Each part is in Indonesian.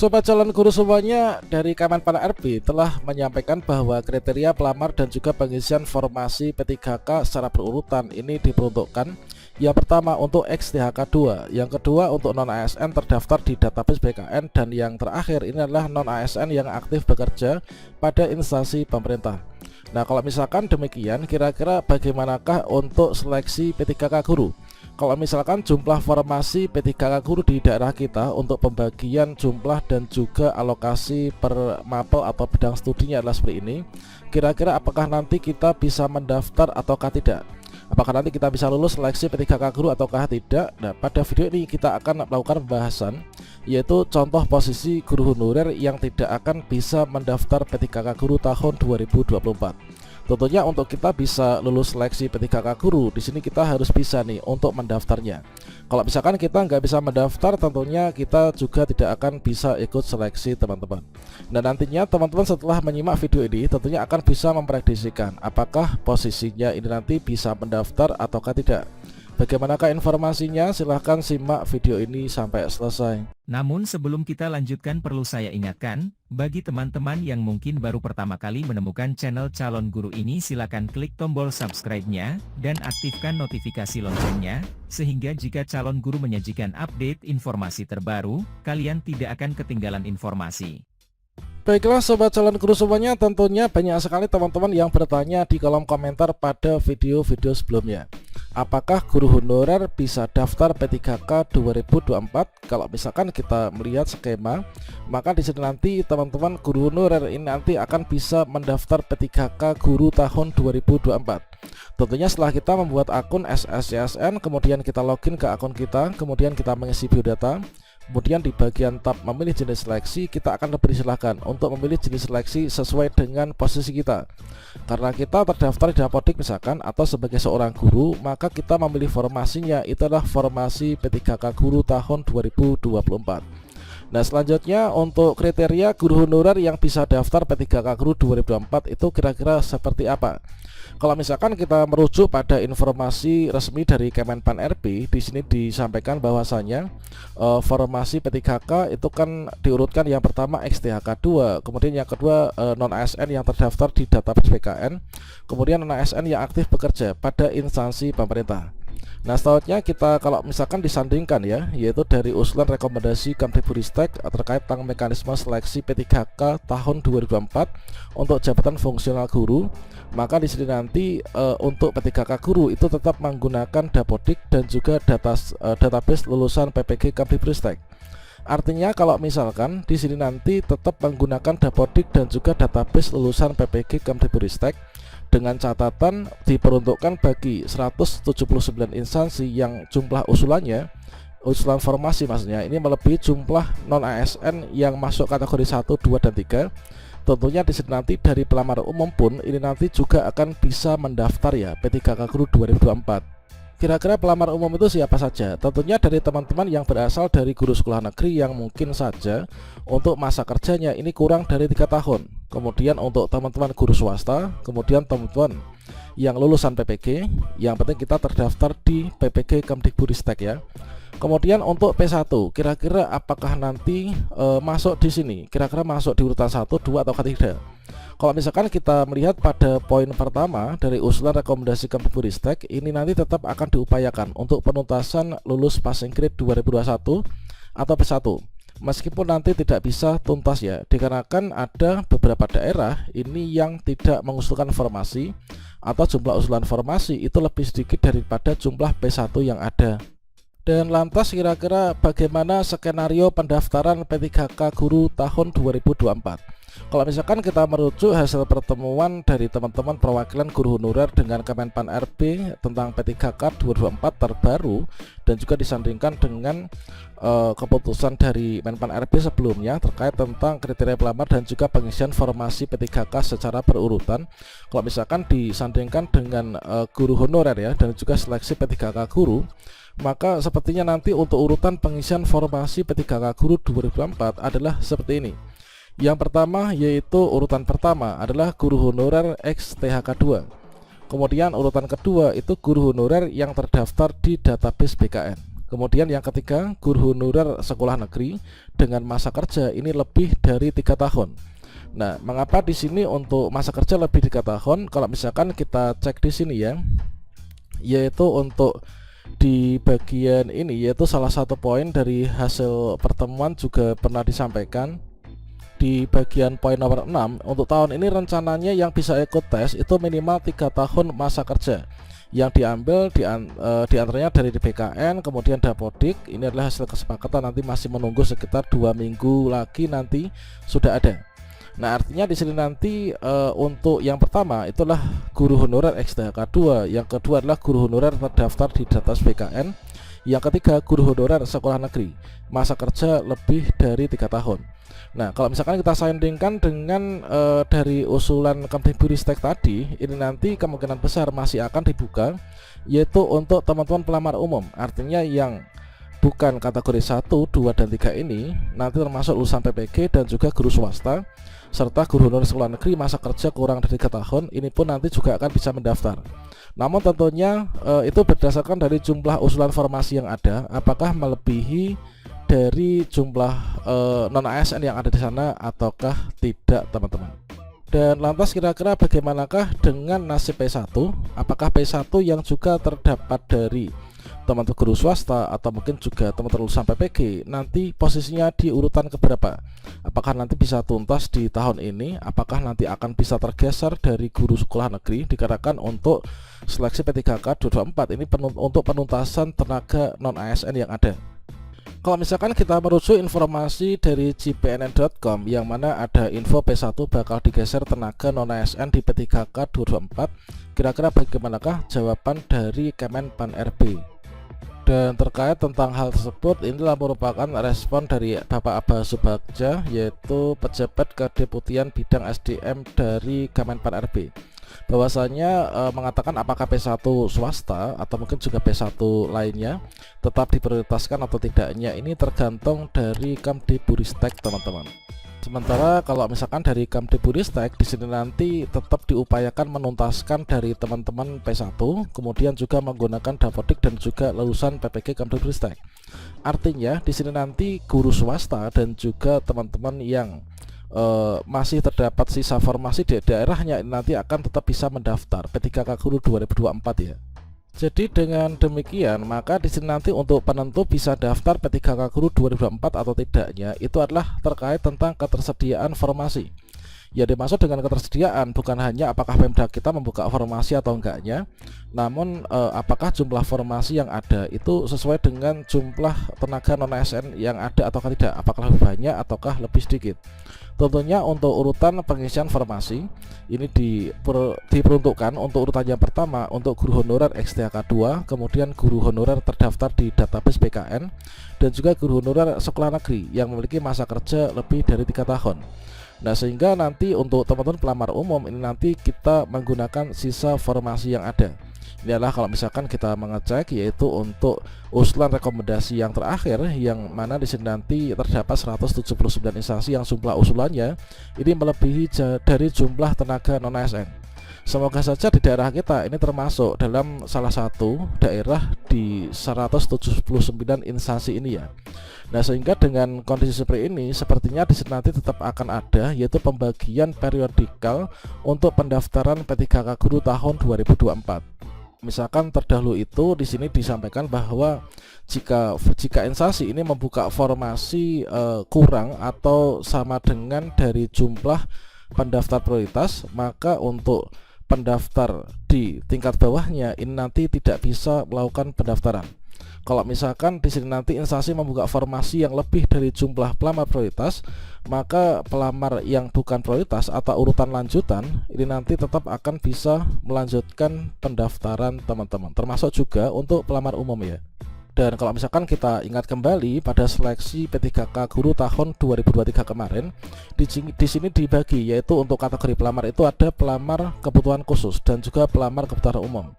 Sobat calon guru semuanya, dari Kemenpan RB telah menyampaikan bahwa kriteria pelamar dan juga pengisian formasi P3K secara berurutan ini diperuntukkan. Yang pertama untuk XTHK2, yang kedua untuk non-ASN terdaftar di database BKN, dan yang terakhir ini adalah non-ASN yang aktif bekerja pada instansi pemerintah. Nah, kalau misalkan demikian, kira-kira bagaimanakah untuk seleksi P3K guru? Kalau misalkan jumlah formasi P3K guru di daerah kita untuk pembagian jumlah dan juga alokasi per mapel atau bidang studinya adalah seperti ini, kira-kira apakah nanti kita bisa mendaftar ataukah tidak? Apakah nanti kita bisa lulus seleksi P3K guru ataukah tidak? Nah, pada video ini kita akan melakukan pembahasan, yaitu contoh posisi guru honorer yang tidak akan bisa mendaftar P3K guru tahun 2024. Tentunya untuk kita bisa lulus seleksi P3K guru, di sini kita harus bisa nih untuk mendaftarnya. Kalau misalkan kita nggak bisa mendaftar, tentunya kita juga tidak akan bisa ikut seleksi teman-teman. Dan nantinya teman-teman setelah menyimak video ini tentunya akan bisa memprediksikan apakah posisinya ini nanti bisa mendaftar ataukah tidak. Bagaimanakah informasinya? Silahkan simak video ini sampai selesai. Namun sebelum kita lanjutkan, perlu saya ingatkan, bagi teman-teman yang mungkin baru pertama kali menemukan channel Calon Guru ini, silakan klik tombol subscribe-nya dan aktifkan notifikasi loncengnya, sehingga jika calon guru menyajikan update informasi terbaru, kalian tidak akan ketinggalan informasi. Baiklah sobat calon guru semuanya, tentunya banyak sekali teman-teman yang bertanya di kolom komentar pada video-video sebelumnya. Apakah guru honorer bisa daftar P3K 2024? Kalau misalkan kita melihat skema, maka di sini nanti teman-teman guru honorer ini nanti akan bisa mendaftar P3K guru tahun 2024. Tentunya setelah kita membuat akun SSCSN, kemudian kita login ke akun kita, kemudian kita mengisi biodata. Kemudian di bagian tab memilih jenis seleksi, kita akan dipersilahkan untuk memilih jenis seleksi sesuai dengan posisi kita. Karena kita terdaftar di Dapodik misalkan, atau sebagai seorang guru, maka kita memilih formasinya itu adalah formasi P3K guru tahun 2024. Nah, selanjutnya untuk kriteria guru honorer yang bisa daftar P3K guru 2024 itu kira-kira seperti apa? Kalau misalkan kita merujuk pada informasi resmi dari Kemenpan RB, di sini disampaikan bahwasanya formasi P3K itu kan diurutkan yang pertama XTHK2, kemudian yang kedua non-ASN yang terdaftar di database BKN, kemudian non-ASN yang aktif bekerja pada instansi pemerintah. Nah, selanjutnya kita kalau misalkan disandingkan ya, yaitu dari usulan rekomendasi Kemdikbudristek terkait tentang mekanisme seleksi P3K tahun 2024 untuk jabatan fungsional guru, maka di sini nanti untuk P3K guru itu tetap menggunakan Dapodik dan juga database lulusan PPG Kemdikbudristek. Artinya kalau misalkan di sini nanti tetap menggunakan Dapodik dan juga database lulusan PPG Kemdikbudristek, dengan catatan diperuntukkan bagi 179 instansi yang jumlah usulan formasi maksudnya ini melebihi jumlah non-ASN yang masuk kategori 1, 2, dan 3. Tentunya di sini nanti dari pelamar umum pun ini nanti juga akan bisa mendaftar ya P3K guru 2024. Kira-kira pelamar umum itu siapa saja? Tentunya dari teman-teman yang berasal dari guru sekolah negeri yang mungkin saja untuk masa kerjanya ini kurang dari 3 tahun. Kemudian untuk teman-teman guru swasta, kemudian teman-teman yang lulusan PPG, yang penting kita terdaftar di PPG Kemdikbudristek ya. Kemudian untuk P1, kira-kira apakah nanti masuk di sini? Kira-kira masuk di urutan 1, 2 atau tidak? Kalau misalkan kita melihat pada poin pertama dari usulan rekomendasi Kemdikbudristek, ini nanti tetap akan diupayakan untuk penuntasan lulus passing grade 2021 atau P1. Meskipun nanti tidak bisa tuntas ya, dikarenakan ada beberapa daerah ini yang tidak mengusulkan formasi atau jumlah usulan formasi itu lebih sedikit daripada jumlah P1 yang ada. Dan lantas kira-kira bagaimana skenario pendaftaran P3K guru tahun 2024? Kalau misalkan kita merujuk hasil pertemuan dari teman-teman perwakilan guru honorer dengan Kemenpan RB tentang P3K 2024 terbaru, dan juga disandingkan dengan keputusan dari Menpan RB sebelumnya terkait tentang kriteria pelamar dan juga pengisian formasi P3K secara berurutan. Kalau misalkan disandingkan dengan guru honorer ya, dan juga seleksi P3K guru, maka sepertinya nanti untuk urutan pengisian formasi P3K guru 2024 adalah seperti ini. Yang pertama yaitu urutan pertama adalah guru honorer XTHK2. Kemudian urutan kedua itu guru honorer yang terdaftar di database BKN. Kemudian yang ketiga, guru honorer sekolah negeri dengan masa kerja ini lebih dari 3 tahun. Nah, mengapa di sini untuk masa kerja lebih 3 tahun? Kalau misalkan kita cek di sini ya, yaitu untuk di bagian ini, yaitu salah satu poin dari hasil pertemuan juga pernah disampaikan di bagian poin nomor 6. Untuk tahun ini rencananya yang bisa ikut tes itu minimal 3 tahun masa kerja yang diambil di antaranya dari DBKN, kemudian Dapodik. Ini adalah hasil kesepakatan, nanti masih menunggu sekitar 2 minggu lagi nanti sudah ada. Nah, artinya di sini nanti untuk yang pertama itulah guru honorer XTHK 2, yang kedua adalah guru honorer terdaftar di data BKN, yang ketiga guru honorer sekolah negeri masa kerja lebih dari 3 tahun. Nah, kalau misalkan kita sandingkan dengan dari usulan Kemdikbudristek tadi, ini nanti kemungkinan besar masih akan dibuka, yaitu untuk teman-teman pelamar umum. Artinya yang bukan kategori 1, 2, dan 3 ini nanti termasuk lulusan PPG dan juga guru swasta serta guru honorer sekolah negeri masa kerja kurang dari 3 tahun, ini pun nanti juga akan bisa mendaftar. Namun tentunya itu berdasarkan dari jumlah usulan formasi yang ada, apakah melebihi dari jumlah non ASN yang ada di sana ataukah tidak, teman-teman. Dan lantas kira-kira bagaimanakah dengan nasib P1? Apakah P1 yang juga terdapat dari teman-teman guru swasta atau mungkin juga teman-teman lulusan PPG nanti posisinya di urutan keberapa? Apakah nanti bisa tuntas di tahun ini? Apakah nanti akan bisa tergeser dari guru sekolah negeri dikarenakan untuk seleksi P3K 2024 ini untuk penuntasan tenaga non ASN yang ada? Kalau misalkan kita merujuk informasi dari cpnn.com yang mana ada info P1 bakal digeser tenaga non ASN di P3K 2024, kira-kira bagaimanakah jawaban dari Kemenpan RB? Dan terkait tentang hal tersebut, inilah merupakan respon dari Bapak Abah Subagja, yaitu pejabat Kedeputian Bidang SDM dari Kemenpan RB, bahwasanya mengatakan apakah P1 swasta atau mungkin juga P1 lainnya tetap diprioritaskan atau tidaknya ini tergantung dari Kemdikbudristek, teman-teman. Sementara kalau misalkan dari Kemdikbudristek di sini nanti tetap diupayakan menuntaskan dari teman-teman P1, kemudian juga menggunakan Dapodik dan juga lulusan PPG Kemdikbudristek. Artinya di sini nanti guru swasta dan juga teman-teman yang masih terdapat sisa formasi di daerahnya nanti akan tetap bisa mendaftar P3K Guru 2024 ya. Jadi dengan demikian maka di sini nanti untuk penentu bisa daftar P3K Guru 2024 atau tidaknya itu adalah terkait tentang ketersediaan formasi. Ya, dimaksud dengan ketersediaan bukan hanya apakah Pemda kita membuka formasi atau enggaknya, namun apakah jumlah formasi yang ada itu sesuai dengan jumlah tenaga non ASN yang ada ataukah tidak, apakah lebih banyak ataukah lebih sedikit. Tentunya untuk urutan pengisian formasi ini diperuntukkan untuk urutan yang pertama untuk guru honorer XTHK 2, kemudian guru honorer terdaftar di database BKN, dan juga guru honorer sekolah negeri yang memiliki masa kerja lebih dari 3 tahun. Nah, sehingga nanti untuk teman-teman pelamar umum ini nanti kita menggunakan sisa formasi yang ada. Ini adalah kalau misalkan kita mengecek, yaitu untuk usulan rekomendasi yang terakhir yang mana di sini nanti terdapat 179 instansi yang jumlah usulannya ini melebihi dari jumlah tenaga non ASN. Semoga saja di daerah kita ini termasuk dalam salah satu daerah di 179 instansi ini ya. Nah, sehingga dengan kondisi seperti ini sepertinya di sini nanti tetap akan ada yaitu pembagian periodikal untuk pendaftaran P3K Guru tahun 2024. Misalkan terdahulu itu di sini disampaikan bahwa jika instansi ini membuka formasi kurang atau sama dengan dari jumlah pendaftar prioritas, maka untuk pendaftar di tingkat bawahnya ini nanti tidak bisa melakukan pendaftaran. Kalau misalkan di sini nanti instansi membuka formasi yang lebih dari jumlah pelamar prioritas, maka pelamar yang bukan prioritas atau urutan lanjutan ini nanti tetap akan bisa melanjutkan pendaftaran teman-teman, termasuk juga untuk pelamar umum ya. Dan kalau misalkan kita ingat kembali pada seleksi P3K Guru tahun 2023 kemarin, di sini dibagi yaitu untuk kategori pelamar itu ada pelamar kebutuhan khusus dan juga pelamar kebutuhan umum.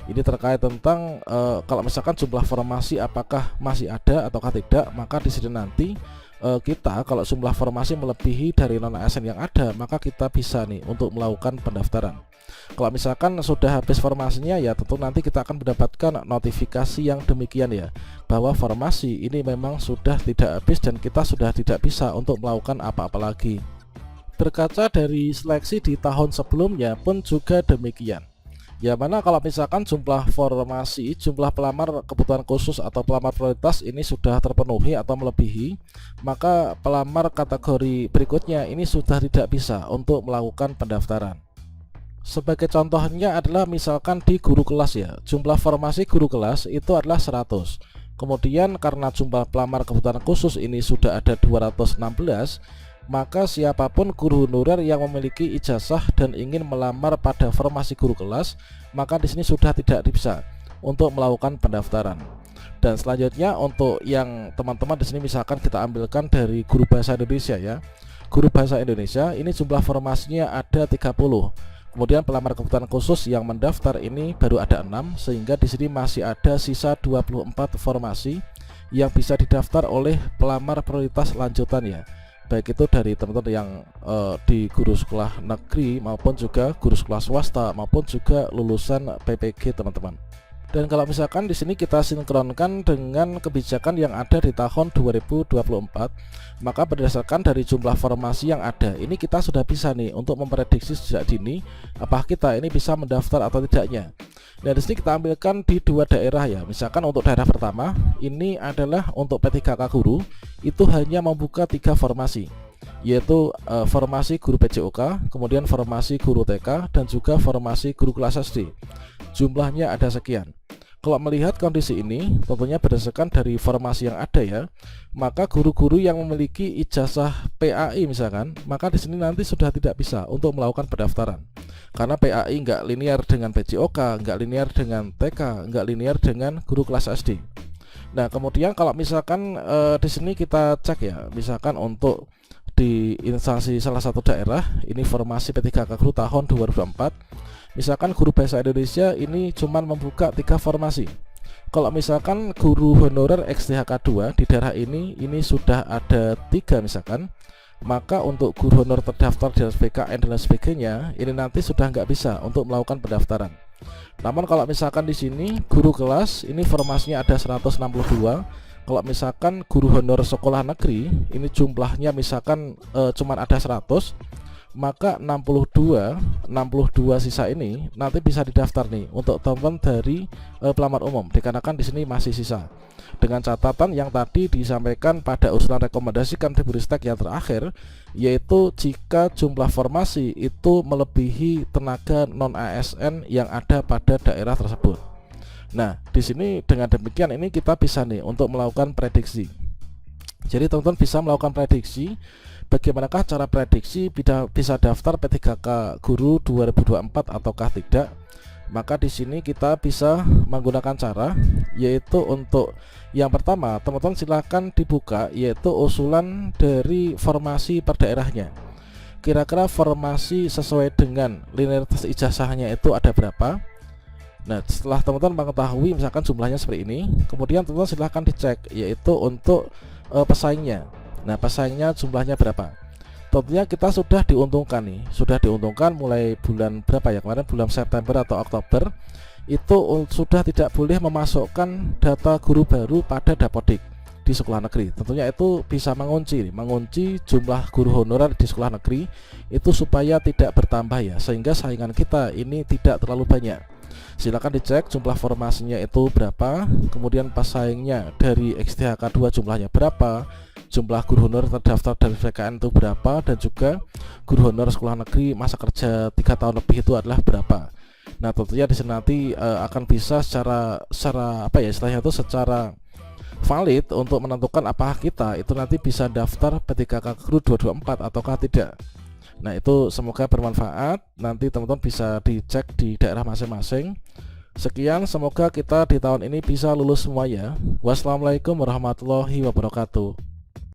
Ini terkait tentang kalau misalkan jumlah formasi apakah masih ada ataukah tidak, maka di sini nanti kita kalau jumlah formasi melebihi dari non ASN yang ada, maka kita bisa nih untuk melakukan pendaftaran. Kalau misalkan sudah habis formasinya, ya tentu nanti kita akan mendapatkan notifikasi yang demikian ya, bahwa formasi ini memang sudah tidak habis dan kita sudah tidak bisa untuk melakukan apa-apa lagi. Berkaca dari seleksi di tahun sebelumnya pun juga demikian. Ya, mana kalau misalkan jumlah formasi, jumlah pelamar kebutuhan khusus atau pelamar prioritas ini sudah terpenuhi atau melebihi, maka pelamar kategori berikutnya ini sudah tidak bisa untuk melakukan pendaftaran. Sebagai contohnya adalah misalkan di guru kelas ya, jumlah formasi guru kelas itu adalah 100. Kemudian karena jumlah pelamar kebutuhan khusus ini sudah ada 216, maka siapapun guru honorer yang memiliki ijazah dan ingin melamar pada formasi guru kelas, maka di sini sudah tidak bisa untuk melakukan pendaftaran. Dan selanjutnya untuk yang teman-teman di sini misalkan kita ambilkan dari guru bahasa Indonesia ya. Guru bahasa Indonesia ini jumlah formasinya ada 30. Kemudian pelamar kebutuhan khusus yang mendaftar ini baru ada 6, sehingga di sini masih ada sisa 24 formasi yang bisa didaftar oleh pelamar prioritas lanjutan ya. Baik itu dari teman-teman yang di guru sekolah negeri maupun juga guru sekolah swasta maupun juga lulusan PPG teman-teman. Dan kalau misalkan di sini kita sinkronkan dengan kebijakan yang ada di tahun 2024, maka berdasarkan dari jumlah formasi yang ada, ini kita sudah bisa nih untuk memprediksi sejak dini apakah kita ini bisa mendaftar atau tidaknya. Nah, di sini kita ambilkan di dua daerah ya. Misalkan untuk daerah pertama, ini adalah untuk P3K guru, itu hanya membuka 3 formasi, yaitu formasi guru PJOK, kemudian formasi guru TK, dan juga formasi guru kelas SD. Jumlahnya ada sekian. Kalau melihat kondisi ini, tentunya berdasarkan dari formasi yang ada ya, maka guru-guru yang memiliki ijazah PAI misalkan, maka di sini nanti sudah tidak bisa untuk melakukan pendaftaran. Karena PAI nggak linear dengan PJOK, nggak linear dengan TK, nggak linear dengan guru kelas SD. Nah, kemudian kalau misalkan di sini kita cek ya, misalkan untuk di instansi salah satu daerah, ini formasi P3K guru tahun 2024. Misalkan guru bahasa Indonesia ini cuman membuka 3 formasi. Kalau misalkan guru honorer XTHK 2 di daerah ini sudah ada 3 misalkan, maka untuk guru honor terdaftar di PKN dan sebagainya ini nanti sudah nggak bisa untuk melakukan pendaftaran. Namun kalau misalkan di sini guru kelas ini formasinya ada 162. Kalau misalkan guru honor sekolah negeri ini jumlahnya misalkan cuman ada 100, maka 62 sisa ini nanti bisa didaftar nih untuk teman dari pelamar umum, dikarenakan di sini masih sisa. Dengan catatan yang tadi disampaikan pada usulan rekomendasi Kemdikbudristek yang terakhir, yaitu jika jumlah formasi itu melebihi tenaga non ASN yang ada pada daerah tersebut. Nah, di sini dengan demikian ini kita bisa nih untuk melakukan prediksi. Jadi teman-teman bisa melakukan prediksi. Bagaimanakah cara prediksi bisa daftar P3K guru 2024 ataukah tidak? Maka di sini kita bisa menggunakan cara, yaitu untuk yang pertama teman-teman silahkan dibuka yaitu usulan dari formasi per daerahnya. Kira-kira formasi sesuai dengan linearitas ijazahnya itu ada berapa? Nah, setelah teman-teman mengetahui misalkan jumlahnya seperti ini, kemudian teman-teman silahkan dicek yaitu untuk pesaingnya. Nah, pesaingnya jumlahnya berapa? Tentunya kita sudah diuntungkan nih, sudah diuntungkan mulai bulan berapa ya, kemarin bulan September atau Oktober itu sudah tidak boleh memasukkan data guru baru pada Dapodik di sekolah negeri. Tentunya itu bisa mengunci jumlah guru honorer di sekolah negeri itu supaya tidak bertambah ya, sehingga saingan kita ini tidak terlalu banyak. Silakan dicek jumlah formasinya itu berapa, kemudian pesaingnya dari XTHK 2 jumlahnya berapa, jumlah guru honor terdaftar dari PKN itu berapa, dan juga guru honor sekolah negeri masa kerja 3 tahun lebih itu adalah berapa. Nah, tentunya di sini nanti akan bisa secara apa ya istilahnya itu secara valid untuk menentukan apakah kita itu nanti bisa daftar P3K guru 2024 ataukah tidak. Nah, itu semoga bermanfaat. Nanti teman-teman bisa dicek di daerah masing-masing. Sekian, semoga kita di tahun ini bisa lulus semua ya. Wassalamualaikum warahmatullahi wabarakatuh.